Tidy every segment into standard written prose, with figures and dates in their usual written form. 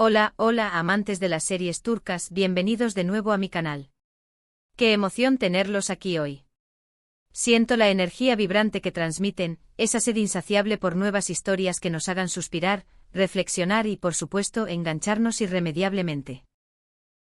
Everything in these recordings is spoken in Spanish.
Hola, hola amantes de las series turcas, bienvenidos de nuevo a mi canal. Qué emoción tenerlos aquí hoy. Siento la energía vibrante que transmiten, esa sed insaciable por nuevas historias que nos hagan suspirar, reflexionar y, por supuesto, engancharnos irremediablemente.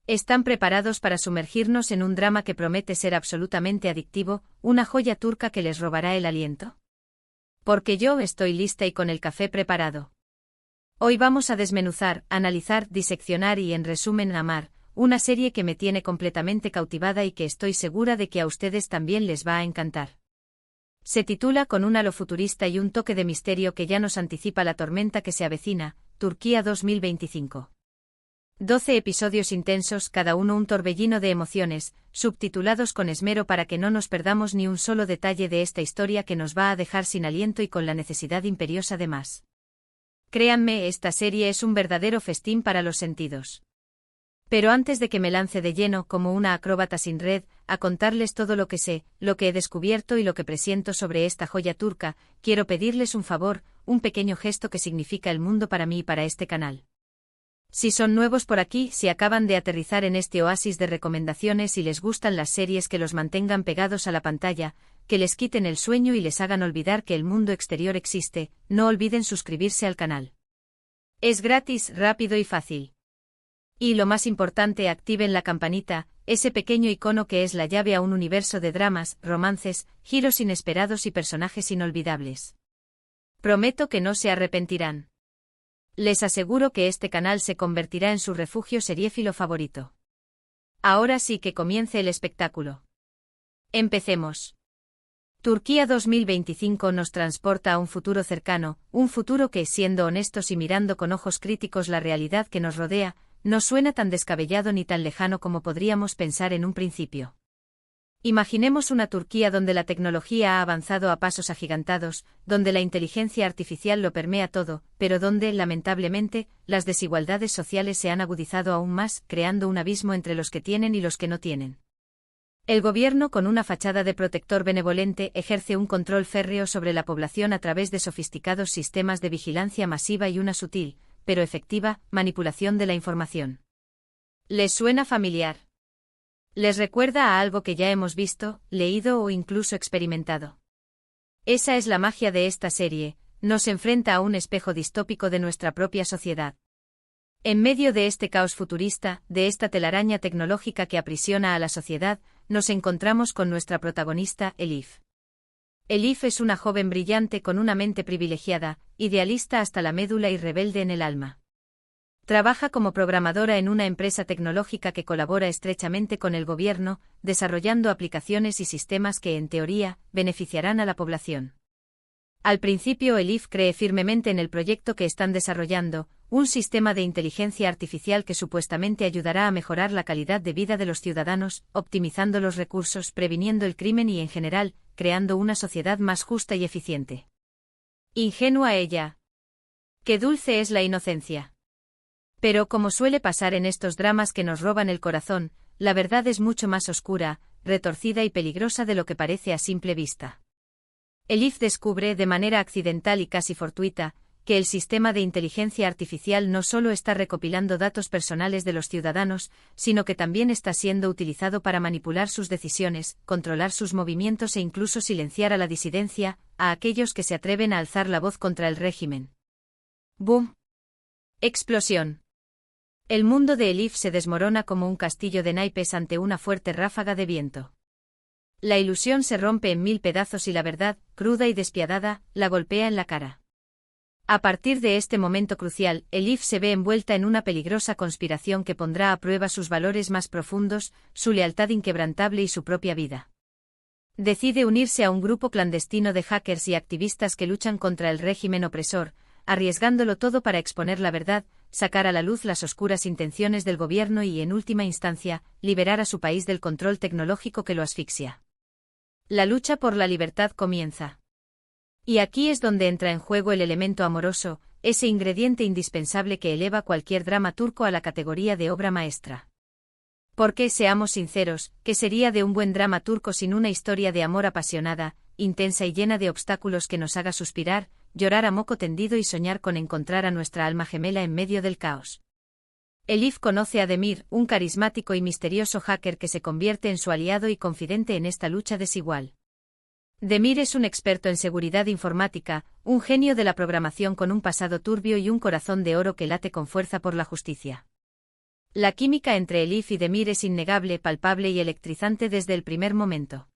¿Están preparados para sumergirnos en un drama que promete ser absolutamente adictivo, una joya turca que les robará el aliento? Porque yo estoy lista y con el café preparado. Hoy vamos a desmenuzar, analizar, diseccionar y, en resumen, amar, una serie que me tiene completamente cautivada y que estoy segura de que a ustedes también les va a encantar. Se titula con un halo futurista y un toque de misterio que ya nos anticipa la tormenta que se avecina, Turquía 2025. 12 episodios intensos, cada uno un torbellino de emociones, subtitulados con esmero para que no nos perdamos ni un solo detalle de esta historia que nos va a dejar sin aliento y con la necesidad imperiosa de más. Créanme, esta serie es un verdadero festín para los sentidos. Pero antes de que me lance de lleno, como una acróbata sin red, a contarles todo lo que sé, lo que he descubierto y lo que presiento sobre esta joya turca, quiero pedirles un favor, un pequeño gesto que significa el mundo para mí y para este canal. Si son nuevos por aquí, si acaban de aterrizar en este oasis de recomendaciones y les gustan las series que los mantengan pegados a la pantalla, que les quiten el sueño y les hagan olvidar que el mundo exterior existe, no olviden suscribirse al canal. Es gratis, rápido y fácil. Y lo más importante, activen la campanita, ese pequeño icono que es la llave a un universo de dramas, romances, giros inesperados y personajes inolvidables. Prometo que no se arrepentirán. Les aseguro que este canal se convertirá en su refugio seriéfilo favorito. Ahora sí que comience el espectáculo. Empecemos. Turquía 2025 nos transporta a un futuro cercano, un futuro que, siendo honestos y mirando con ojos críticos la realidad que nos rodea, no suena tan descabellado ni tan lejano como podríamos pensar en un principio. Imaginemos una Turquía donde la tecnología ha avanzado a pasos agigantados, donde la inteligencia artificial lo permea todo, pero donde, lamentablemente, las desigualdades sociales se han agudizado aún más, creando un abismo entre los que tienen y los que no tienen. El gobierno, con una fachada de protector benevolente, ejerce un control férreo sobre la población a través de sofisticados sistemas de vigilancia masiva y una sutil, pero efectiva, manipulación de la información. ¿Les suena familiar? ¿Les recuerda a algo que ya hemos visto, leído o incluso experimentado? Esa es la magia de esta serie, nos enfrenta a un espejo distópico de nuestra propia sociedad. En medio de este caos futurista, de esta telaraña tecnológica que aprisiona a la sociedad, nos encontramos con nuestra protagonista, Elif. Elif es una joven brillante con una mente privilegiada, idealista hasta la médula y rebelde en el alma. Trabaja como programadora en una empresa tecnológica que colabora estrechamente con el gobierno, desarrollando aplicaciones y sistemas que, en teoría, beneficiarán a la población. Al principio, Elif cree firmemente en el proyecto que están desarrollando, un sistema de inteligencia artificial que supuestamente ayudará a mejorar la calidad de vida de los ciudadanos, optimizando los recursos, previniendo el crimen y, en general, creando una sociedad más justa y eficiente. Ingenua ella. Qué dulce es la inocencia. Pero, como suele pasar en estos dramas que nos roban el corazón, la verdad es mucho más oscura, retorcida y peligrosa de lo que parece a simple vista. Elif descubre, de manera accidental y casi fortuita, que el sistema de inteligencia artificial no solo está recopilando datos personales de los ciudadanos, sino que también está siendo utilizado para manipular sus decisiones, controlar sus movimientos e incluso silenciar a la disidencia, a aquellos que se atreven a alzar la voz contra el régimen. ¡Bum! Explosión. El mundo de Elif se desmorona como un castillo de naipes ante una fuerte ráfaga de viento. La ilusión se rompe en mil pedazos y la verdad, cruda y despiadada, la golpea en la cara. A partir de este momento crucial, Elif se ve envuelta en una peligrosa conspiración que pondrá a prueba sus valores más profundos, su lealtad inquebrantable y su propia vida. Decide unirse a un grupo clandestino de hackers y activistas que luchan contra el régimen opresor, arriesgándolo todo para exponer la verdad, sacar a la luz las oscuras intenciones del gobierno y, en última instancia, liberar a su país del control tecnológico que lo asfixia. La lucha por la libertad comienza. Y aquí es donde entra en juego el elemento amoroso, ese ingrediente indispensable que eleva cualquier drama turco a la categoría de obra maestra. Porque, seamos sinceros, ¿qué sería de un buen drama turco sin una historia de amor apasionada, intensa y llena de obstáculos que nos haga suspirar, llorar a moco tendido y soñar con encontrar a nuestra alma gemela en medio del caos? Elif conoce a Demir, un carismático y misterioso hacker que se convierte en su aliado y confidente en esta lucha desigual. Demir es un experto en seguridad informática, un genio de la programación con un pasado turbio y un corazón de oro que late con fuerza por la justicia. La química entre Elif y Demir es innegable, palpable y electrizante desde el primer momento.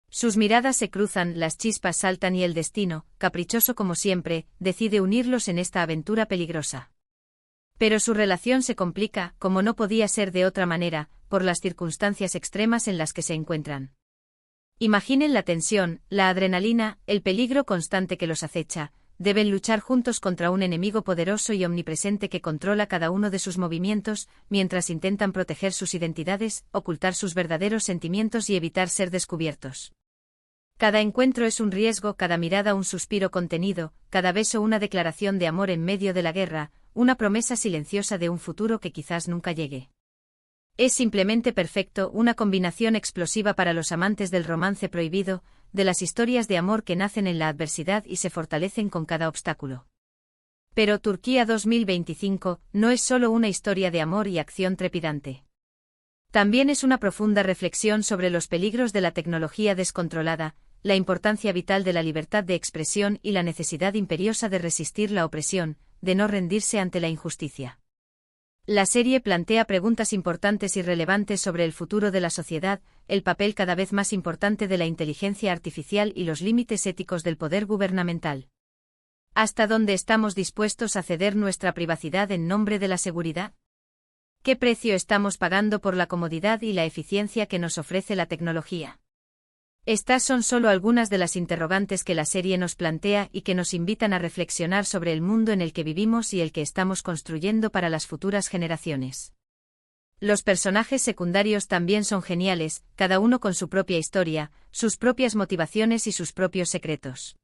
Sus miradas se cruzan, las chispas saltan y el destino, caprichoso como siempre, decide unirlos en esta aventura peligrosa. Pero su relación se complica, como no podía ser de otra manera, por las circunstancias extremas en las que se encuentran. Imaginen la tensión, la adrenalina, el peligro constante que los acecha. Deben luchar juntos contra un enemigo poderoso y omnipresente que controla cada uno de sus movimientos, mientras intentan proteger sus identidades, ocultar sus verdaderos sentimientos y evitar ser descubiertos. Cada encuentro es un riesgo, cada mirada un suspiro contenido, cada beso una declaración de amor en medio de la guerra, una promesa silenciosa de un futuro que quizás nunca llegue. Es simplemente perfecto, una combinación explosiva para los amantes del romance prohibido, de las historias de amor que nacen en la adversidad y se fortalecen con cada obstáculo. Pero Turquía 2025 no es solo una historia de amor y acción trepidante. También es una profunda reflexión sobre los peligros de la tecnología descontrolada, la importancia vital de la libertad de expresión y la necesidad imperiosa de resistir la opresión, de no rendirse ante la injusticia. La serie plantea preguntas importantes y relevantes sobre el futuro de la sociedad, el papel cada vez más importante de la inteligencia artificial y los límites éticos del poder gubernamental. ¿Hasta dónde estamos dispuestos a ceder nuestra privacidad en nombre de la seguridad? ¿Qué precio estamos pagando por la comodidad y la eficiencia que nos ofrece la tecnología? Estas son solo algunas de las interrogantes que la serie nos plantea y que nos invitan a reflexionar sobre el mundo en el que vivimos y el que estamos construyendo para las futuras generaciones. Los personajes secundarios también son geniales, cada uno con su propia historia, sus propias motivaciones y sus propios secretos.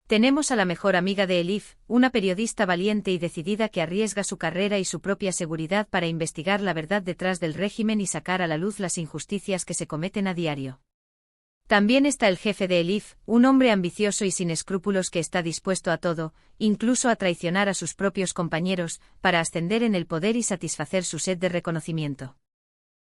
Tenemos a la mejor amiga de Elif, una periodista valiente y decidida que arriesga su carrera y su propia seguridad para investigar la verdad detrás del régimen y sacar a la luz las injusticias que se cometen a diario. También está el jefe de Elif, un hombre ambicioso y sin escrúpulos que está dispuesto a todo, incluso a traicionar a sus propios compañeros, para ascender en el poder y satisfacer su sed de reconocimiento.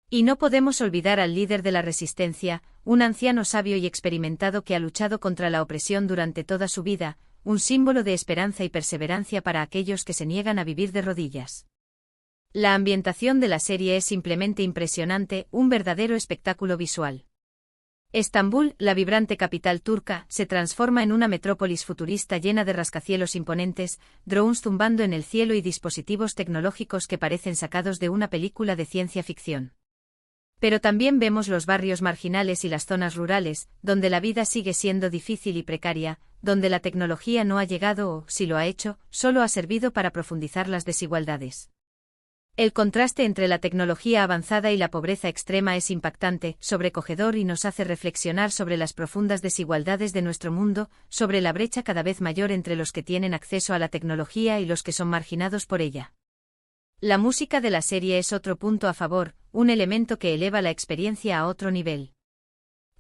Y no podemos olvidar al líder de la resistencia, un anciano sabio y experimentado que ha luchado contra la opresión durante toda su vida, un símbolo de esperanza y perseverancia para aquellos que se niegan a vivir de rodillas. La ambientación de la serie es simplemente impresionante, un verdadero espectáculo visual. Estambul, la vibrante capital turca, se transforma en una metrópolis futurista llena de rascacielos imponentes, drones zumbando en el cielo y dispositivos tecnológicos que parecen sacados de una película de ciencia ficción. Pero también vemos los barrios marginales y las zonas rurales, donde la vida sigue siendo difícil y precaria, donde la tecnología no ha llegado o, si lo ha hecho, solo ha servido para profundizar las desigualdades. El contraste entre la tecnología avanzada y la pobreza extrema es impactante, sobrecogedor y nos hace reflexionar sobre las profundas desigualdades de nuestro mundo, sobre la brecha cada vez mayor entre los que tienen acceso a la tecnología y los que son marginados por ella. La música de la serie es otro punto a favor, un elemento que eleva la experiencia a otro nivel.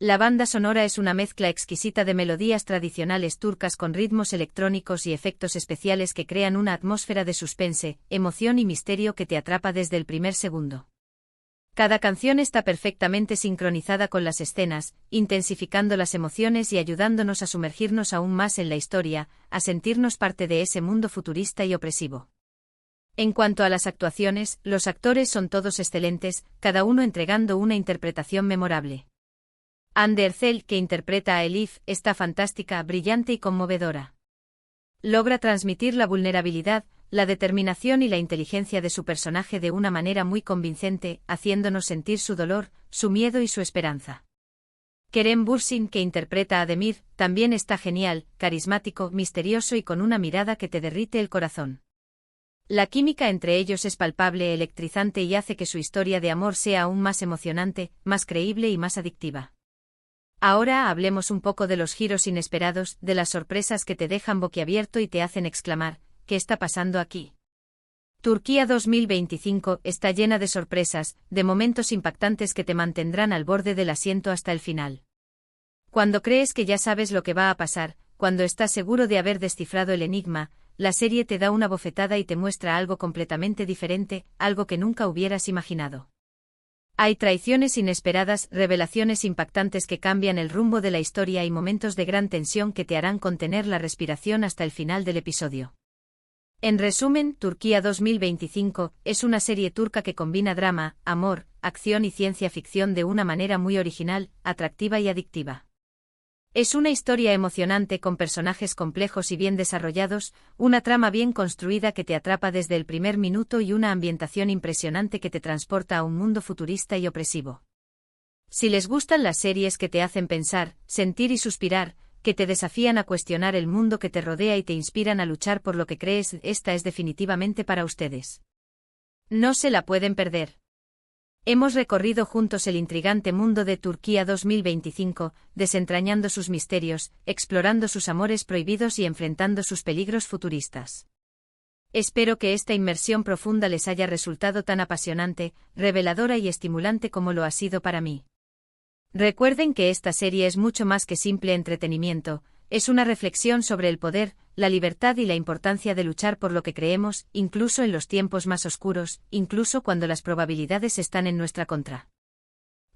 La banda sonora es una mezcla exquisita de melodías tradicionales turcas con ritmos electrónicos y efectos especiales que crean una atmósfera de suspense, emoción y misterio que te atrapa desde el primer segundo. Cada canción está perfectamente sincronizada con las escenas, intensificando las emociones y ayudándonos a sumergirnos aún más en la historia, a sentirnos parte de ese mundo futurista y opresivo. En cuanto a las actuaciones, los actores son todos excelentes, cada uno entregando una interpretación memorable. Hande Erçel, que interpreta a Elif, está fantástica, brillante y conmovedora. Logra transmitir la vulnerabilidad, la determinación y la inteligencia de su personaje de una manera muy convincente, haciéndonos sentir su dolor, su miedo y su esperanza. Kerem Bürsin, que interpreta a Demir, también está genial, carismático, misterioso y con una mirada que te derrite el corazón. La química entre ellos es palpable, electrizante y hace que su historia de amor sea aún más emocionante, más creíble y más adictiva. Ahora hablemos un poco de los giros inesperados, de las sorpresas que te dejan boquiabierto y te hacen exclamar, ¿qué está pasando aquí? Turquía 2025 está llena de sorpresas, de momentos impactantes que te mantendrán al borde del asiento hasta el final. Cuando crees que ya sabes lo que va a pasar, cuando estás seguro de haber descifrado el enigma, la serie te da una bofetada y te muestra algo completamente diferente, algo que nunca hubieras imaginado. Hay traiciones inesperadas, revelaciones impactantes que cambian el rumbo de la historia y momentos de gran tensión que te harán contener la respiración hasta el final del episodio. En resumen, Turquía 2025 es una serie turca que combina drama, amor, acción y ciencia ficción de una manera muy original, atractiva y adictiva. Es una historia emocionante con personajes complejos y bien desarrollados, una trama bien construida que te atrapa desde el primer minuto y una ambientación impresionante que te transporta a un mundo futurista y opresivo. Si les gustan las series que te hacen pensar, sentir y suspirar, que te desafían a cuestionar el mundo que te rodea y te inspiran a luchar por lo que crees, esta es definitivamente para ustedes. No se la pueden perder. Hemos recorrido juntos el intrigante mundo de Turquía 2025, desentrañando sus misterios, explorando sus amores prohibidos y enfrentando sus peligros futuristas. Espero que esta inmersión profunda les haya resultado tan apasionante, reveladora y estimulante como lo ha sido para mí. Recuerden que esta serie es mucho más que simple entretenimiento, es una reflexión sobre el poder, la libertad y la importancia de luchar por lo que creemos, incluso en los tiempos más oscuros, incluso cuando las probabilidades están en nuestra contra.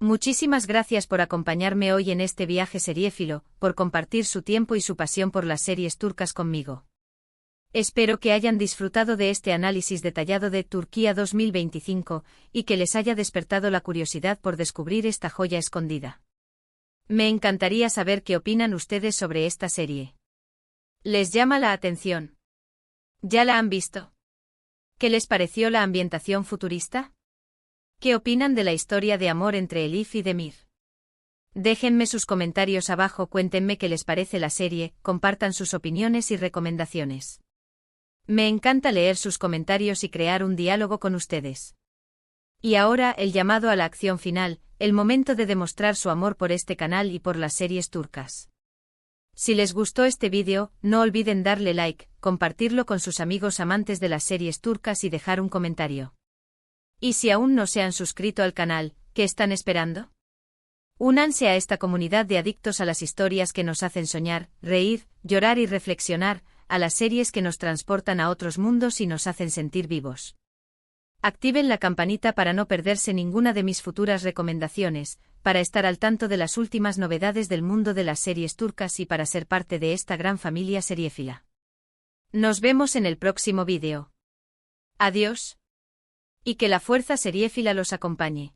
Muchísimas gracias por acompañarme hoy en este viaje seriéfilo, por compartir su tiempo y su pasión por las series turcas conmigo. Espero que hayan disfrutado de este análisis detallado de Turquía 2025, y que les haya despertado la curiosidad por descubrir esta joya escondida. Me encantaría saber qué opinan ustedes sobre esta serie. ¿Les llama la atención? ¿Ya la han visto? ¿Qué les pareció la ambientación futurista? ¿Qué opinan de la historia de amor entre Elif y Demir? Déjenme sus comentarios abajo, cuéntenme qué les parece la serie, compartan sus opiniones y recomendaciones. Me encanta leer sus comentarios y crear un diálogo con ustedes. Y ahora el llamado a la acción final, el momento de demostrar su amor por este canal y por las series turcas. Si les gustó este vídeo, no olviden darle like, compartirlo con sus amigos amantes de las series turcas y dejar un comentario. Y si aún no se han suscrito al canal, ¿qué están esperando? Únanse a esta comunidad de adictos a las historias que nos hacen soñar, reír, llorar y reflexionar, a las series que nos transportan a otros mundos y nos hacen sentir vivos. Activen la campanita para no perderse ninguna de mis futuras recomendaciones, para estar al tanto de las últimas novedades del mundo de las series turcas y para ser parte de esta gran familia seriéfila. Nos vemos en el próximo vídeo. Adiós. Y que la fuerza seriéfila los acompañe.